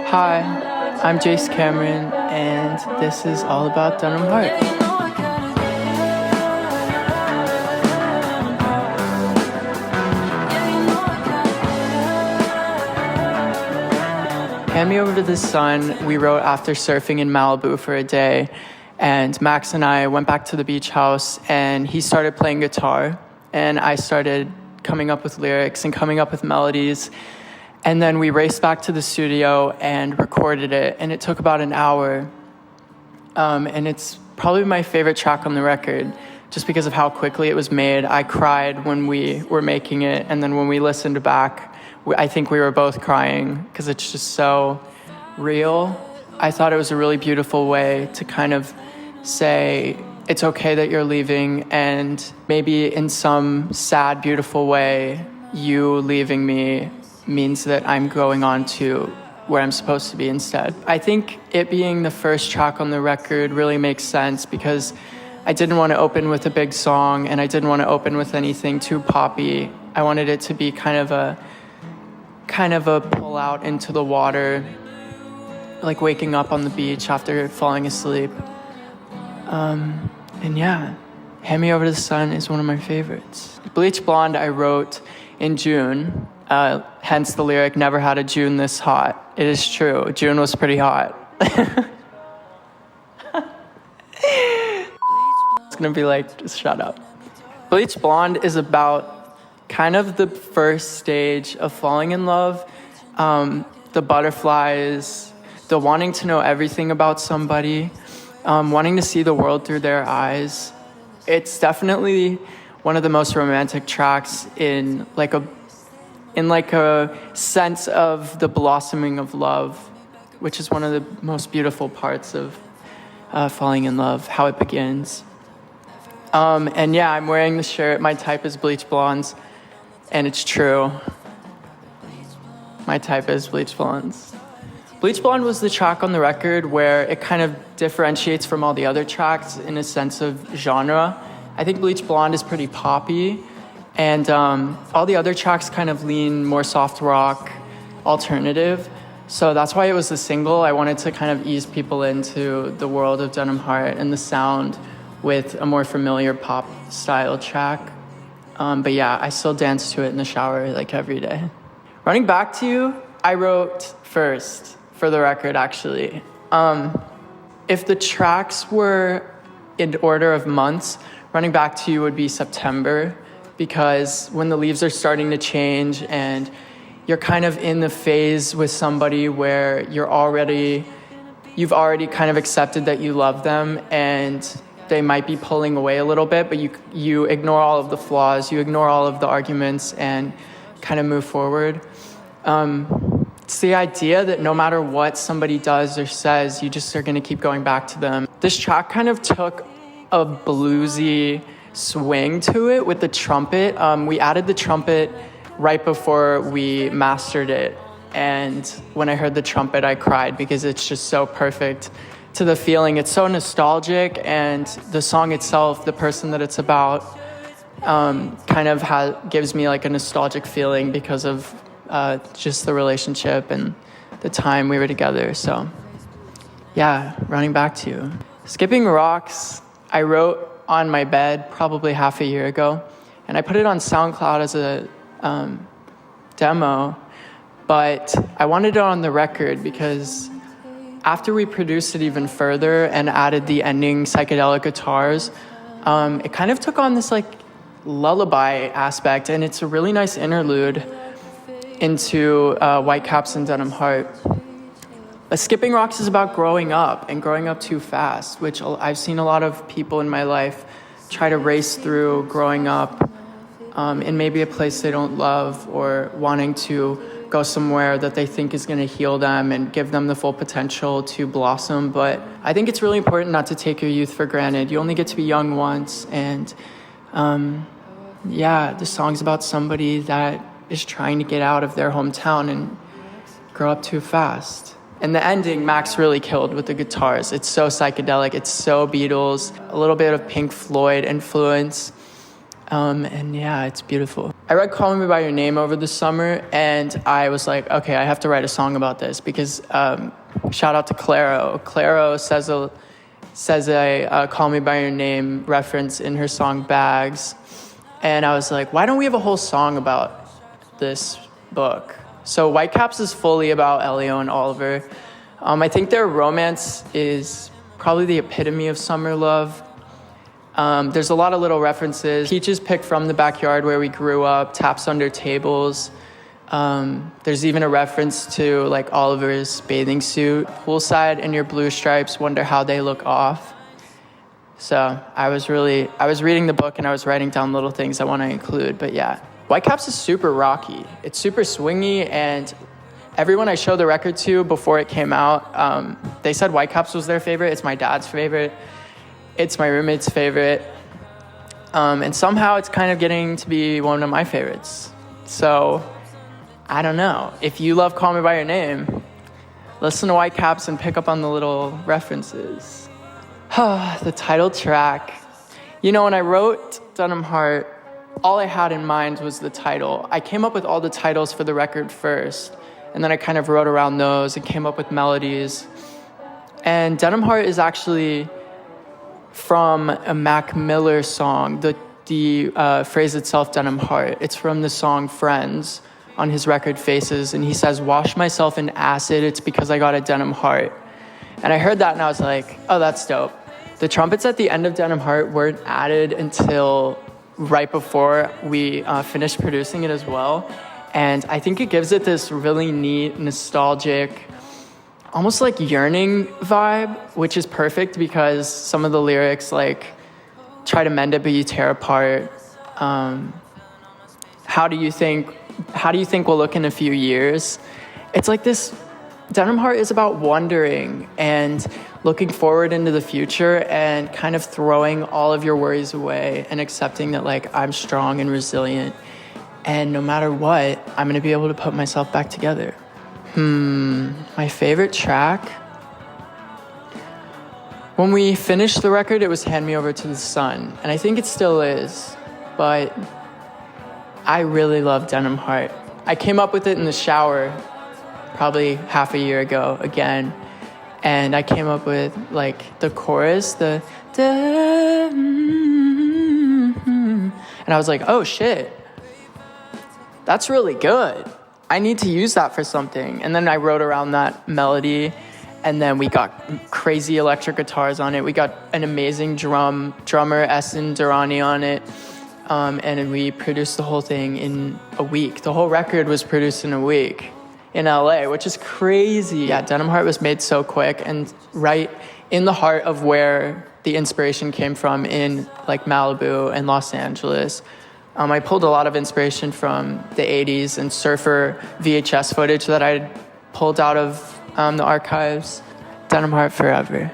Hi, I'm Jace Cameron, and this is all about Denim Heart. Hand Me Over to the Sun, we wrote after surfing in Malibu for a day, and Max and I went back to the beach house, and he started playing guitar, and I started coming up with lyrics and coming up with melodies. And then we raced back to the studio and recorded it, and it took about an hour. And it's probably my favorite track on the record, just because of how quickly it was made. I cried when we were making it, and then when we listened back, I think we were both crying, because it's just so real. I thought it was a really beautiful way to kind of say, it's okay that you're leaving, and maybe in some sad, beautiful way, you leaving me means that I'm going on to where I'm supposed to be instead. I think it being the first track on the record really makes sense, because I didn't want to open with a big song, and I didn't want to open with anything too poppy. I wanted it to be kind of a pull out into the water, like waking up on the beach after falling asleep. And yeah, Hand Me Over to the Sun is one of my favorites. Bleach Blonde I wrote in June. Hence the lyric, never had a June this hot. It is true, June was pretty hot. It's gonna be like, just shut up. Bleach Blonde is about kind of the first stage of falling in love. The butterflies, the wanting to know everything about somebody, wanting to see the world through their eyes. It's definitely one of the most romantic tracks in like a sense of the blossoming of love, which is one of the most beautiful parts of falling in love, how it begins. And yeah, I'm wearing the shirt. My type is Bleach Blondes, and it's true. My type is Bleach Blondes. Bleach Blonde was the track on the record where it kind of differentiates from all the other tracks in a sense of genre. I think Bleach Blonde is pretty poppy, and all the other tracks kind of lean more soft rock, alternative. So that's why it was the single. I wanted to kind of ease people into the world of Denim Heart and the sound with a more familiar pop style track. But yeah, I still dance to it in the shower like every day. Running Back to You, I wrote first, for the record, actually. If the tracks were in order of months, Running Back to You would be September, because when the leaves are starting to change and you're kind of in the phase with somebody where you've already kind of accepted that you love them, and they might be pulling away a little bit, but you ignore all of the flaws, you ignore all of the arguments, and kind of move forward. It's the idea that no matter what somebody does or says, you just are going to keep going back to them. This track kind of took a bluesy swing to it with the trumpet. We added the trumpet right before we mastered it, and when I heard the trumpet, I cried, because it's just so perfect to the feeling. It's so nostalgic, and the song itself, the person that it's about, kind of gives me like a nostalgic feeling because of just the relationship and the time we were together. So yeah, Running Back to You. Skipping Rocks, I wrote on my bed probably half a year ago, and I put it on SoundCloud as a demo, but I wanted it on the record because after we produced it even further and added the ending psychedelic guitars, it kind of took on this like lullaby aspect, and it's a really nice interlude into Whitecaps and Denim Heart. But Skipping Rocks is about growing up and growing up too fast, which I've seen a lot of people in my life try to race through growing up in maybe a place they don't love, or wanting to go somewhere that they think is going to heal them and give them the full potential to blossom. But I think it's really important not to take your youth for granted. You only get to be young once, and yeah, the song's about somebody that is trying to get out of their hometown and grow up too fast. And the ending, Max really killed with the guitars. It's so psychedelic, it's so Beatles, a little bit of Pink Floyd influence. And yeah, it's beautiful. I read Call Me By Your Name over the summer, and I was like, okay, I have to write a song about this because shout out to Claro. Claro says a Call Me By Your Name reference in her song Bags. And I was like, why don't we have a whole song about this book? So Whitecaps is fully about Elio and Oliver. I think their romance is probably the epitome of summer love. There's a lot of little references. Peaches picked from the backyard where we grew up, taps under tables. There's even a reference to like Oliver's bathing suit. Poolside and your blue stripes, wonder how they look off. So I was reading the book and I was writing down little things I want to include. But yeah, Whitecaps is super rocky. It's super swingy, and everyone I showed the record to before it came out, they said Whitecaps was their favorite. It's my dad's favorite. It's my roommate's favorite. And somehow it's kind of getting to be one of my favorites. So I don't know. If you love Call Me By Your Name, listen to Whitecaps and pick up on the little references. The title track. You know, when I wrote Denim Heart, all I had in mind was the title. I came up with all the titles for the record first, and then I kind of wrote around those and came up with melodies. And Denim Heart is actually from a Mac Miller song, the phrase itself, Denim Heart. It's from the song Friends on his record Faces, and he says, wash myself in acid, it's because I got a denim heart. And I heard that and I was like, oh, that's dope. The trumpets at the end of Denim Heart weren't added until right before we finished producing it as well. And I think it gives it this really neat, nostalgic, almost like yearning vibe, which is perfect because some of the lyrics like try to mend it but you tear apart. How do you think we'll look in a few years? It's like this. Denim Heart is about wondering and looking forward into the future and kind of throwing all of your worries away and accepting that like I'm strong and resilient, and no matter what, I'm gonna be able to put myself back together. My favorite track? When we finished the record, it was Hand Me Over to the Sun, and I think it still is, but I really love Denim Heart. I came up with it in the shower probably half a year ago again, and I came up with like the chorus, and I was like, oh shit, that's really good. I need to use that for something. And then I wrote around that melody, and then we got crazy electric guitars on it. We got an amazing drummer, Essen Durrani, on it. And we produced the whole thing in a week. The whole record was produced in a week in LA, which is crazy. Yeah, Denim Heart was made so quick and right in the heart of where the inspiration came from in like Malibu and Los Angeles. I pulled a lot of inspiration from the 80s and surfer VHS footage that I pulled out of the archives. Denim Heart forever.